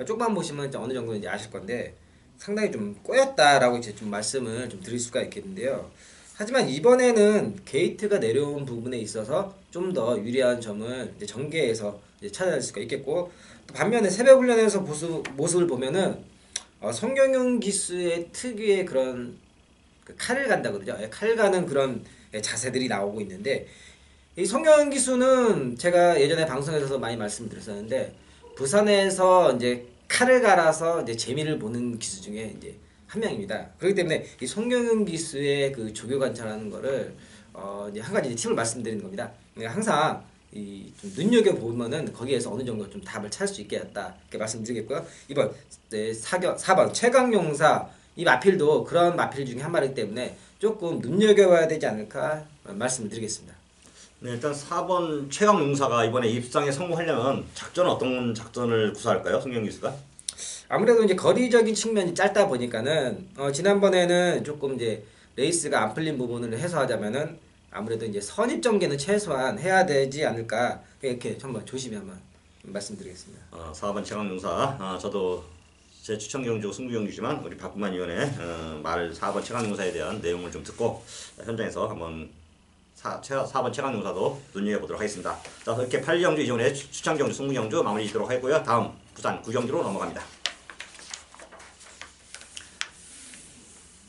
B: 조금만 보시면 이제 어느 정도 이제 아실 건데 상당히 좀 꼬였다라고 이제 좀 말씀을 좀 드릴 수가 있겠는데요. 하지만 이번에는 게이트가 내려온 부분에 있어서 좀 더 유리한 점을 이제 전개해서 이제 찾아낼 수가 있겠고 또 반면에 새벽 훈련에서 모습을 보면은 송경용 기수의 특유의 그런 그 칼을 간다 그러죠. 칼 가는 그런 자세들이 나오고 있는데 이 송경용 기수는 제가 예전에 방송에서 많이 말씀드렸었는데 부산에서 이제 칼을 갈아서 이제 재미를 보는 기수 중에 이제 한 명입니다. 그렇기 때문에 이 송경용 기수의 그 조교 관찰하는 거를 이제 한 가지 팁을 말씀드리는 겁니다. 항상 이 좀 눈여겨 보면은 거기에서 어느 정도 좀 답을 찾을 수 있겠다 이렇게 말씀드리겠고요. 이번 4번 최강용사 이 마필도 그런 마필 중에 한 마리이기 때문에 조금 눈여겨봐야 되지 않을까 말씀을 드리겠습니다.
A: 네, 일단 4번 최강용사가 이번에 입상에 성공하려면 작전은 어떤 작전을 구사할까요? 송경용 기수가?
B: 아무래도 이제 거리적인 측면이 짧다 보니까는 지난번에는 조금 이제 레이스가 안 풀린 부분을 해소하자면은 아무래도 이제 선입 전개는 최소한 해야 되지 않을까 이렇게 한번 조심히 한번 말씀드리겠습니다.
A: 4번 최강용사. 저도 제 추천 경주 승부 경주지만 우리 박구만 위원의 말 4번 최강용사에 대한 내용을 좀 듣고 현장에서 한번 4번 최강용사도 눈여겨보도록 하겠습니다. 자, 이렇게 8경주 이전에 추천 경주 승부 경주 마무리 짓도록 하고요. 다음 부산 9경주로 넘어갑니다.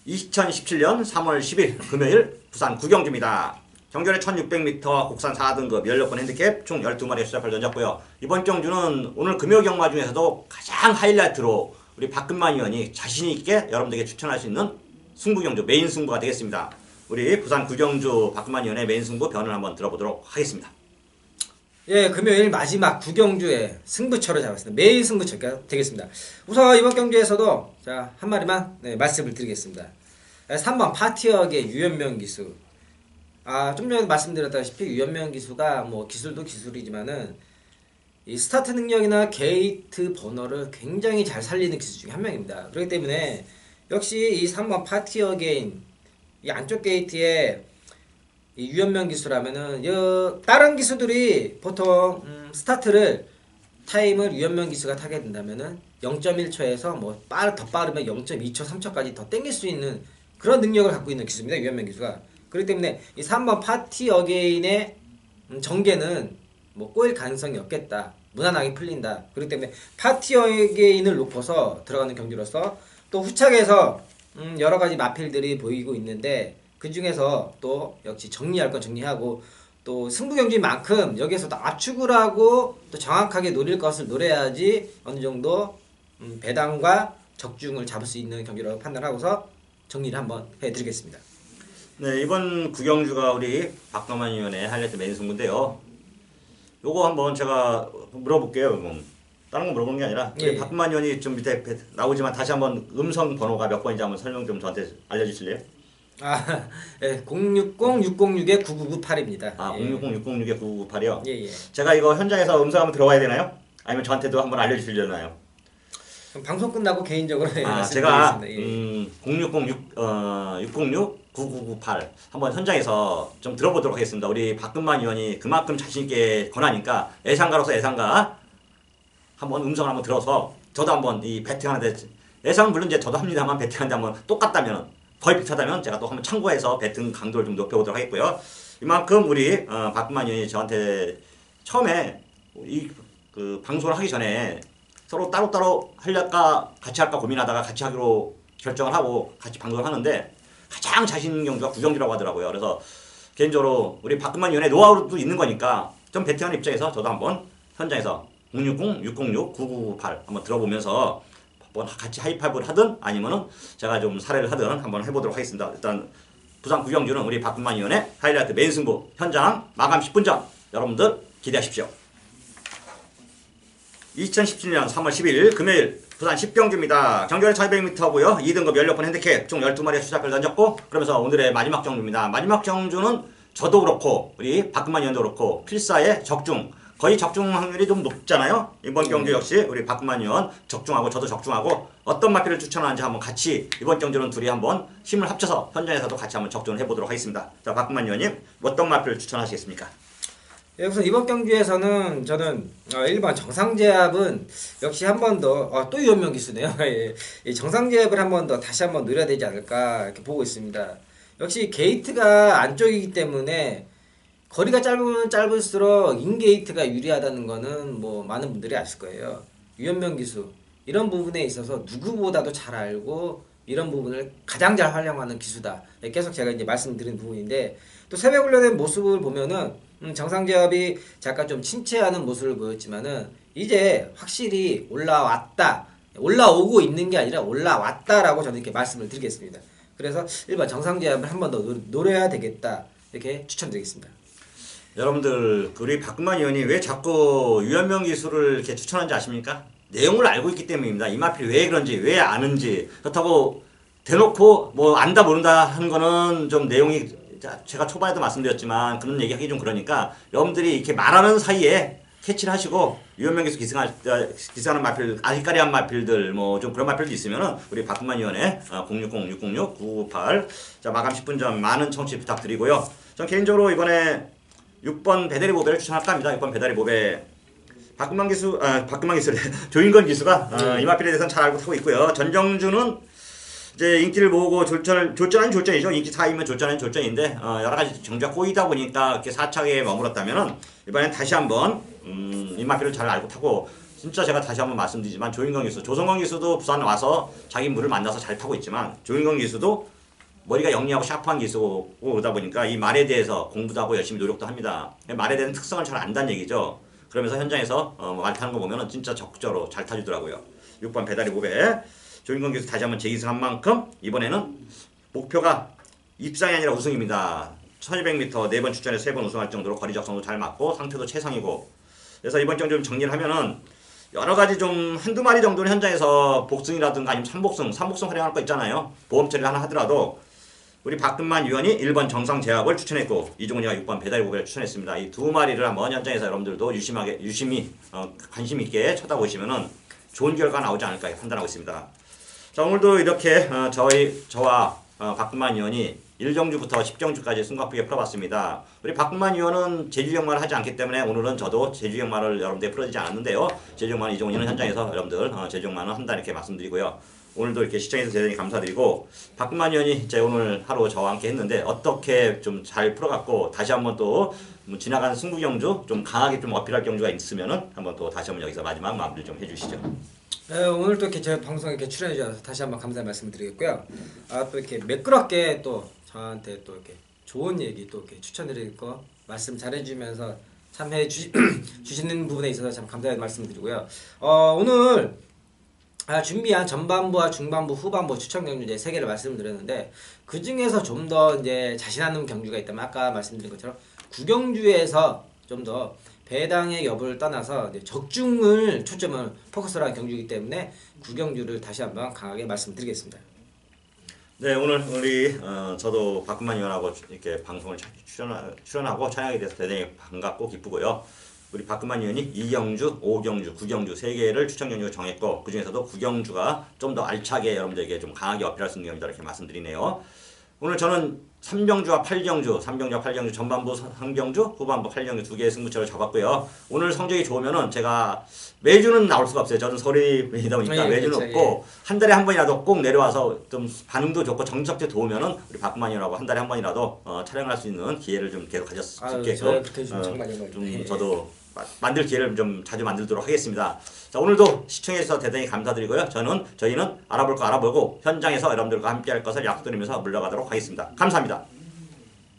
A: 2017년 3월 10일 금요일 부산 9경주입니다. 경주는 1600m 국산 4등급 16번 핸디캡 총 12마리의 수작을 던졌고요. 이번 경주는 오늘 금요 경마 중에서도 가장 하이라이트로 우리 박근만 의원이 자신있게 여러분들에게 추천할 수 있는 승부 경주 메인 승부가 되겠습니다. 우리 부산 9경주 박근만 의원의 메인 승부 변을 한번 들어보도록 하겠습니다.
B: 예, 금요일 마지막 9경주의 승부처를 잡았습니다. 메인 승부처가 되겠습니다. 우선 이번 경주에서도 자, 한 마리만 말씀을 드리겠습니다. 3번 파티역의 유연명 기수. 좀 전에 말씀드렸다시피 유연명 기수가 뭐 기술도 기술이지만은 이 스타트 능력이나 게이트 번호를 굉장히 잘 살리는 기수 중에 한 명입니다. 그렇기 때문에 역시 이 3번 파티역인 이 안쪽 게이트에 이 유연명 기수라면은 다른 기수들이 보통 스타트를 타임을 유연명 기수가 타게 된다면은 0.1초에서 뭐 더 빠르면 0.2초, 3초까지 더 땡길 수 있는 그런 능력을 갖고 있는 기수입니다. 유연명 기수가. 그렇기 때문에 이 3번 파티 어게인의 전개는 뭐 꼬일 가능성이 없겠다. 무난하게 풀린다. 그렇기 때문에 파티 어게인을 놓고서 들어가는 경기로서 또 후착에서 여러 가지 마필들이 보이고 있는데 그 중에서 또 역시 정리할 건 정리하고 또 승부 경기인 만큼 여기에서도 압축을 하고 또 정확하게 노릴 것을 노려야지 어느 정도 배당과 적중을 잡을 수 있는 경기라고 판단하고서 정리를 한번 해드리겠습니다.
A: 네, 이번 9경주가 우리 박가만 위원의 하이라이트 메인 승부인데요. 요거 한번 제가 물어볼게요. 다른 거 물어보는 게 아니라 우리 박가만 위원이 좀 밑에 나오지만 다시 한번 음성 번호가 몇 번인지 한번 설명 좀 저한테 알려주실래요?
B: 060-606-9998입니다.
A: 060-606-9998이요?
B: 예.
A: 제가 이거 현장에서 음성 한번 들어가야 되나요? 아니면 저한테도 한번 알려주시려나요?
B: 방송 끝나고 개인적으로
A: 제가
B: 말씀드리겠습니다.
A: 606-9998 한번 현장에서 좀 들어보도록 하겠습니다. 우리 박근만 의원이 그만큼 자신있게 권하니까 예상가로서 예상가 한번 음성을 한번 들어서 저도 한번 이 배팅하는데 예상은 물론 이제 저도 합니다만 배팅하는데 한번 똑같다면 거의 비슷하다면 제가 또 한번 참고해서 배팅 강도를 좀 높여보도록 하겠고요. 이만큼 우리 박근만 의원이 저한테 처음에 그 방송을 하기 전에 서로 따로따로 할까 같이 할까 고민하다가 같이 하기로 결정을 하고 같이 방송을 하는데 가장 자신 있는 경주가 9경주라고 하더라고요. 그래서 개인적으로 우리 박근만 위원의 노하우도 있는 거니까 좀 배팅하는 입장에서 저도 한번 현장에서 060-606-9998 한번 들어보면서 뭐 같이 하이파이브를 하든 아니면은 제가 좀 사례를 하든 한번 해보도록 하겠습니다. 일단 부산 구경주는 우리 박근만 위원의 하이라이트 메인 승부 현장 마감 10분 전 여러분들 기대하십시오. 2017년 3월 10일 금요일 부산 10경주입니다. 경주는 1200m고요. 2등급 연료폰 핸디캡 총 12마리의 수작을 던졌고 그러면서 오늘의 마지막 경주입니다. 마지막 경주는 저도 그렇고 우리 박근만 위원도 그렇고 필사의 적중 거의 적중 확률이 좀 높잖아요. 이번 경주 역시 우리 박근만 위원 적중하고 저도 적중하고 어떤 마필을 추천하는지 한번 같이 이번 경주는 둘이 한번 힘을 합쳐서 현장에서도 같이 한번 적중을 해보도록 하겠습니다. 자, 박근만 위원님 어떤 마필을 추천하시겠습니까?
B: 예, 우선 이번 경주에서는 저는 1번 정상제압은 역시 한 번 더 또 유현명 기수네요. 예, 이 정상제압을 한 번 더 다시 한번 노려야 되지 않을까 이렇게 보고 있습니다. 역시 게이트가 안쪽이기 때문에 거리가 짧으면 짧을수록 인게이트가 유리하다는 거는 뭐 많은 분들이 아실 거예요. 유현명 기수 이런 부분에 있어서 누구보다도 잘 알고 이런 부분을 가장 잘 활용하는 기수다. 계속 제가 이제 말씀드린 부분인데 또 새벽 훈련의 모습을 보면은 정상제압이 잠깐 좀 침체하는 모습을 보였지만은 이제 확실히 올라오고 있는 게 아니라 올라왔다라고 저는 이렇게 말씀을 드리겠습니다. 그래서 일반 정상제압을 한 번 더 노려야 되겠다 이렇게 추천드리겠습니다.
A: 여러분들 우리 박근만 의원이 왜 자꾸 유현명 기수를 이렇게 추천하는지 아십니까? 내용을 알고 있기 때문입니다. 이 마필이 왜 그런지 왜 아는지 그렇다고 대놓고 뭐 안다 모른다 하는 거는 좀 내용이 제가 초반에도 말씀드렸지만 그런 얘기하기 좀 그러니까 여러분들이 이렇게 말하는 사이에 캐치를 하시고 유현명 기수 기승하는 마필 아리까리한 마필들 뭐 좀 그런 마필도 있으면은 우리 박근만 의원의 060-606-9998 자 마감 10분 전 많은 청취 부탁드리고요. 전 개인적으로 이번에 6번 배다리 보배를 추천할까 합니다. 6번 배다리 보배 박근만 기수래 조인건 기수가 이 마필에 대해서는 잘 알고 타고 있고요. 전정주는 이제 인기를 모으고 졸전은 졸전이죠. 인기 4위면 졸전은 졸전인데 여러 가지 정작 꼬이다 보니까 이렇게 4차게 머물렀다면은 이번엔 다시 한번 이 마필을 잘 알고 타고 진짜 제가 다시 한번 말씀드리지만 조인건 기수, 조성건 기수도 부산 와서 자기 물을 만나서 잘 타고 있지만 조인건 기수도 머리가 영리하고 샤프한 기수고 오다 보니까 이 말에 대해서 공부도 하고 열심히 노력도 합니다. 말에 대한 특성을 잘 안다는 얘기죠. 그러면서 현장에서 말 타는 거 보면은 진짜 적극적으로 잘 타주더라고요. 6번 배다리 보배 조인건 기수 다시 한번 재기승한 만큼 이번에는 목표가 입상이 아니라 우승입니다. 1200m 4번 출전해서 3번 우승할 정도로 거리 적성도 잘 맞고 상태도 최상이고 그래서 이번 경 좀 정리를 하면은 여러 가지 좀 한두 마리 정도는 현장에서 복승이라든가 아니면 3복승 활용할 거 있잖아요. 보험 처리를 하나 하더라도 우리 박근만 위원이 1번 정상 제압을 추천했고 이종훈이가 6번 배다리 보배를 추천했습니다. 이 두 마리를 한번 현장에서 여러분들도 유심히 관심 있게 쳐다보시면은 좋은 결과 나오지 않을까 판단하고 있습니다. 자 오늘도 이렇게 저와 박근만 위원이 1경주부터 10경주까지 숨가쁘게 풀어봤습니다. 우리 박근만 위원은 제주 경마를 하지 않기 때문에 오늘은 저도 제주 경마를 여러분들에게 풀어지지 않았는데요. 제주 경마는 이종훈이는 현장에서 여러분들 제주 경마는 한다 이렇게 말씀드리고요. 오늘도 이렇게 시청해주셔서 대단히 감사드리고 박근만 위원이 제 오늘 하루 저와 함께 했는데 어떻게 좀 잘 풀어갔고 다시 한번 또 지나가는 승부 경주 좀 강하게 좀 어필할 경주가 있으면은 한번 또 다시 한번 여기서 마지막 마무리 좀 해주시죠.
B: 네, 오늘 또 이렇게 제 방송에 이렇게 출연해 주셔서 다시 한번 감사의 말씀을 드리겠고요. 또 이렇게 매끄럽게 또 저한테 또 이렇게 좋은 얘기 또 이렇게 추천드릴 거 말씀 잘해주면서 참여해 주시는 부분에 있어서 참 감사의 말씀을 드리고요. 오늘 준비한 전반부와 중반부, 후반부 추천 경주 이제 3개를 말씀을 드렸는데 그 중에서 좀 더 이제 자신하는 경주가 있다면 아까 말씀드린 것처럼 구경주에서 좀 더 배당의 여부를 떠나서 이제 적중을 초점을 포커스로 한 경주이기 때문에 구경주를 다시 한번 강하게 말씀드리겠습니다.
A: 네 오늘 우리 저도 박근만 위원하고 이렇게 방송을 출연하고 촬영하게 돼서 대단히 반갑고 기쁘고요. 우리 박근만 위원이 2경주, 5경주, 9경주 3개를 추천 경주를 정했고 그 중에서도 9경주가 좀 더 알차게 여러분들에게 좀 강하게 어필할 수 있는 경주다 이렇게 말씀드리네요. 오늘 저는 3경주와 8경주 전반부 3경주, 후반부 8경주 두 개의 승부처를 잡았고요. 오늘 성적이 좋으면은 제가 매주는 나올 수가 없어요. 저는 서울이다 보니까 매주는
B: 그렇죠,
A: 없고 한 달에 한 번이라도 꼭 내려와서 좀 반응도 좋고 정석대 좋으면은 우리 박근만이라고 한 달에 한 번이라도 촬영할 수 있는 기회를 좀 계속 가졌을게요. 좀 저도 만들 기회를 좀 자주 만들도록 하겠습니다. 자 오늘도 시청해주셔서 대단히 감사드리고요. 저희는 알아볼 거 알아보고 현장에서 여러분들과 함께할 것을 약속드리면서 물러가도록 하겠습니다. 감사합니다.